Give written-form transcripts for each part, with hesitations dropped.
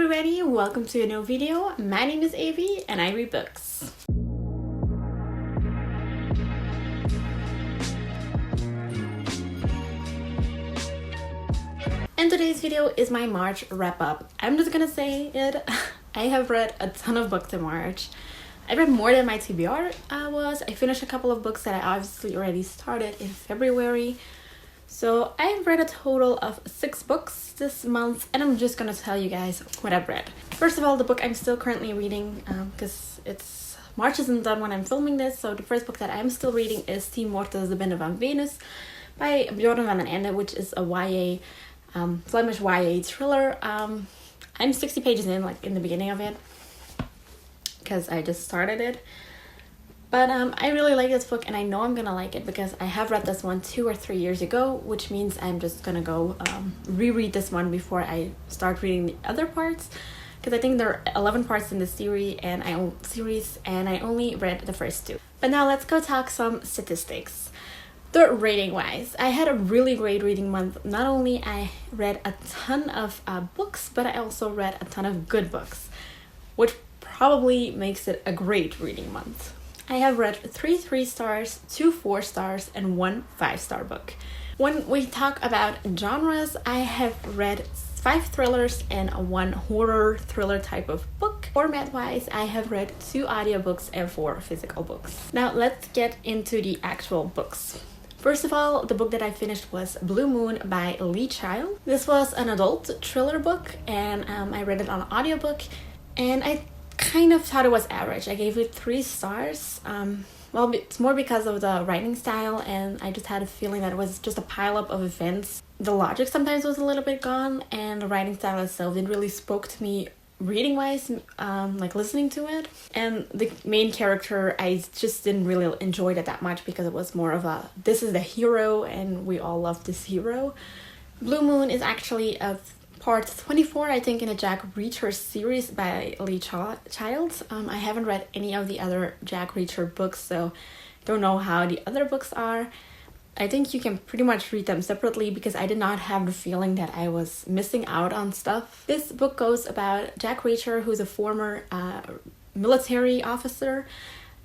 everybody, welcome to a new video. My name is Evi and I read books. And today's video is my March wrap-up. I'm just gonna say it. I have read a ton of books in March. I read more than my TBR was. I finished a couple of books that I obviously already started in February. So I've read a total of 6 books this month, and I'm just gonna tell you guys what I've read. First of all, the book I'm still currently reading, because March isn't done when I'm filming this, so the first book that I'm still reading is Tien Wortels, De Binde van Venus by Bjorn van den Ende, which is a YA, Flemish YA thriller. I'm 60 pages in, like in the beginning of it, because I just started it. But I really like this book, and I know I'm gonna like it because I have read this one 2 or 3 years ago, which means I'm just gonna go reread this one before I start reading the other parts, because I think there are 11 parts in the series and I only read the first 2. But now let's go talk some statistics. The rating wise, I had a really great reading month. Not only I read a ton of books, but I also read a ton of good books, which probably makes it a great reading month. I have read 3 3-stars, 2 4-stars, and 1 5-star book. When we talk about genres, I have read 5 thrillers and 1 horror thriller type of book. Format-wise, I have read 2 audiobooks and 4 physical books. Now let's get into the actual books. First of all, the book that I finished was Blue Moon by Lee Child. This was an adult thriller book, and I read it on audiobook, and I kind of thought it was average. I gave it 3 stars. Well, it's more because of the writing style, and I just had a feeling that it was just a pileup of events. The logic sometimes was a little bit gone, and the writing style itself didn't really spoke to me reading wise, like listening to it. And the main character, I just didn't really enjoy it that much because it was more of a, this is the hero and we all love this hero. Blue Moon is actually a part 24, I think, in a Jack Reacher series by Lee Child. I haven't read any of the other Jack Reacher books, so don't know how the other books are. I think you can pretty much read them separately because I did not have the feeling that I was missing out on stuff. This book goes about Jack Reacher, who's a former military officer,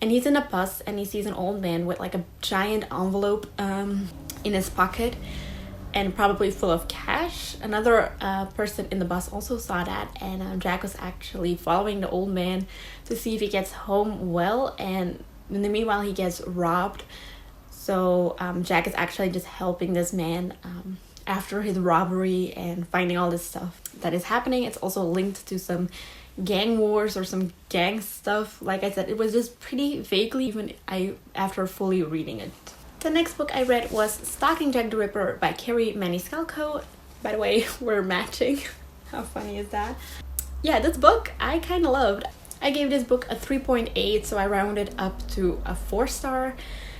and he's in a bus and he sees an old man with like a giant envelope in his pocket, and probably full of cash. Another person in the bus also saw that, and Jack was actually following the old man to see if he gets home well, and in the meanwhile he gets robbed. So Jack is actually just helping this man after his robbery and finding all this stuff that is happening. It's also linked to some gang wars or some gang stuff. Like I said, it was just pretty vaguely, even after fully reading it. The next book I read was Stalking Jack the Ripper by Carrie Maniscalco. By the way, we're matching. How funny is that? Yeah, this book I kind of loved. I gave this book a 3.8, so I rounded up to a 4-star.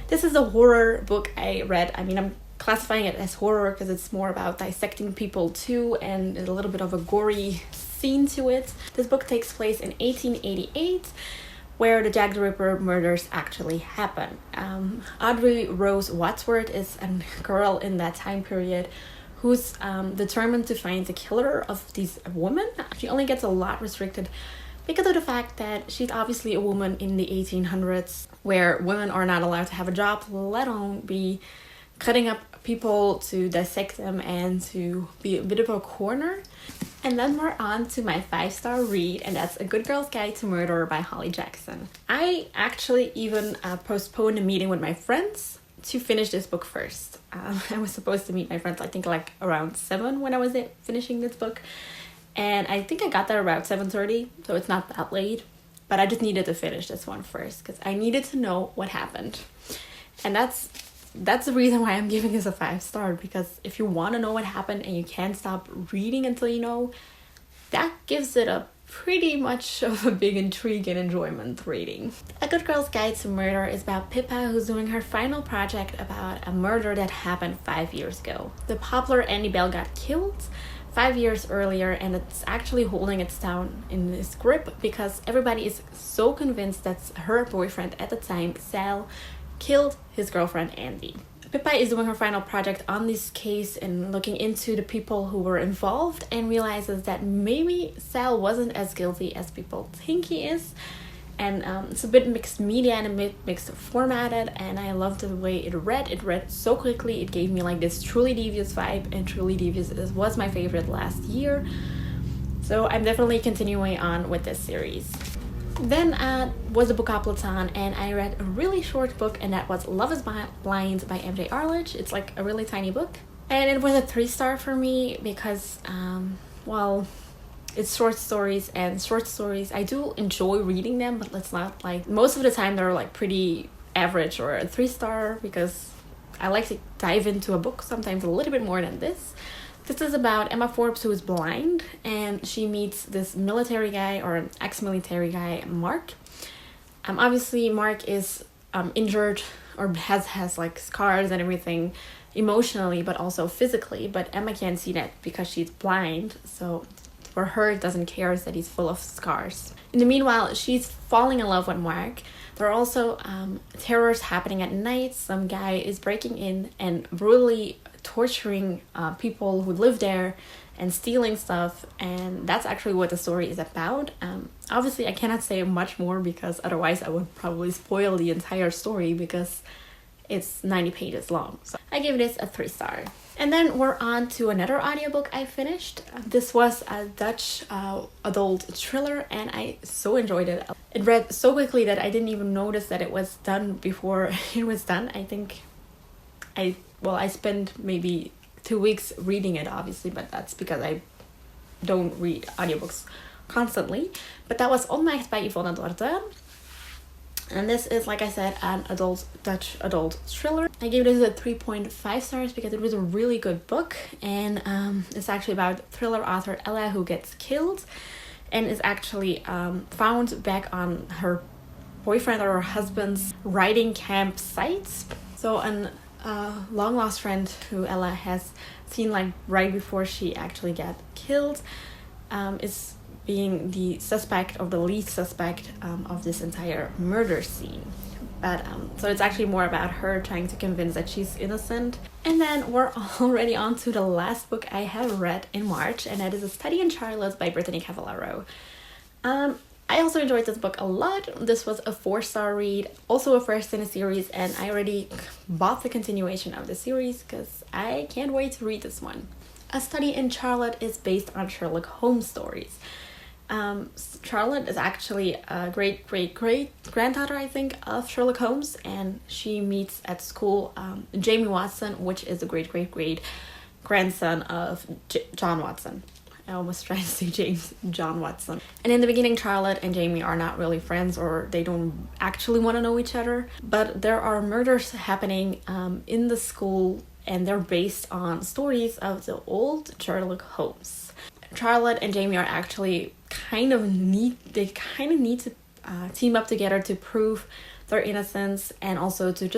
This is a horror book I read. I mean, I'm classifying it as horror because it's more about dissecting people too, and a little bit of a gory scene to it. This book takes place in 1888. Where the Jack the Ripper murders actually happen. Audrey Rose Wadsworth is a girl in that time period who's determined to find the killer of these women. She only gets a lot restricted because of the fact that she's obviously a woman in the 1800s, where women are not allowed to have a job, let alone be cutting up people to dissect them and to be a bit of a corner. And then we're on to my 5-star read, and that's A Good Girl's Guide to Murder by Holly Jackson. I actually even postponed a meeting with my friends to finish this book first. I was supposed to meet my friends, I think like around 7 when I was finishing this book. And I think I got there around 7:30, so it's not that late. But I just needed to finish this one first because I needed to know what happened. And that's the reason why I'm giving this a 5-star, because if you want to know what happened and you can't stop reading until you know, that gives it a pretty much of a big intrigue and enjoyment rating. A Good Girl's Guide to Murder is about Pippa, who's doing her final project about a murder that happened 5 years ago. The popular Annie Bell got killed 5 years earlier, and it's actually holding its down in this grip because everybody is so convinced that her boyfriend at the time, Sal, killed his girlfriend Andy. Pippa is doing her final project on this case and looking into the people who were involved, and realizes that maybe Sal wasn't as guilty as people think he is. And it's a bit mixed media and a bit mixed formatted, and I loved the way it read. It read so quickly. It gave me like this Truly Devious vibe, and Truly Devious was my favorite last year. So I'm definitely continuing on with this series. Then was the Bookoplaton, and I read a really short book, and that was Love is Blind by MJ Arledge. It's like a really tiny book, and it was a 3-star for me because, well, it's short stories, and short stories, I do enjoy reading them, but let's not like, most of the time they're like pretty average or a 3-star, because I like to dive into a book sometimes a little bit more than this. This is about Emma Forbes, who is blind, and she meets this military guy, or an ex-military guy, Mark. Obviously Mark is injured, or has like scars and everything emotionally, but also physically, but Emma can't see that because she's blind, so for her it doesn't care that he's full of scars. In the meanwhile, she's falling in love with Mark. There are also terrors happening at night. Some guy is breaking in and brutally torturing people who live there and stealing stuff, and that's actually what the story is about. Obviously I cannot say much more because otherwise I would probably spoil the entire story, because it's 90 pages long. So I give this a 3-star. And then we're on to another audiobook I finished. This was a Dutch adult thriller, and I so enjoyed it. It read so quickly that I didn't even notice that it was done before it was done. I think I spent maybe 2 weeks reading it, obviously, but that's because I don't read audiobooks constantly. But that was Onmacht by Yvonne Dorte. And this is, like I said, an Dutch adult thriller. I gave this a 3.5 stars because it was a really good book, and it's actually about thriller author Ella, who gets killed and is actually found back on her boyfriend or her husband's writing camp sites. So a long lost friend who Ella has seen like right before she actually got killed is being the suspect, or the lead suspect, of this entire murder scene. But so it's actually more about her trying to convince that she's innocent. And then we're already on to the last book I have read in March, and that is A Study in Charlotte by Brittany Cavallaro. I also enjoyed this book a lot. This was a 4-star read, also a first in a series, and I already bought the continuation of the series because I can't wait to read this one. A Study in Charlotte is based on Sherlock Holmes stories. Charlotte is actually a great-granddaughter, I think, of Sherlock Holmes, and she meets at school Jamie Watson, which is the great-grandson of John Watson. I almost tried to say John Watson. And in the beginning, Charlotte and Jamie are not really friends, or they don't actually want to know each other. But there are murders happening in the school, and they're based on stories of the old Sherlock Holmes. Charlotte and Jamie are actually kind of need to team up together to prove their innocence, and also to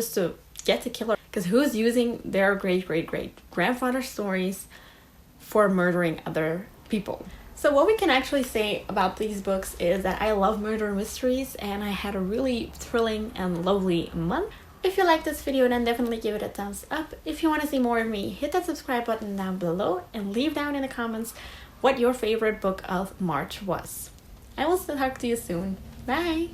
get the killer, because who's using their great-grandfather's stories for murdering other people. So what we can actually say about these books is that I love murder mysteries, and I had a really thrilling and lovely month. If you like this video, then definitely give it a thumbs up. If you want to see more of me, hit that subscribe button down below, and leave down in the comments what your favorite book of March was. I will still talk to you soon. Bye!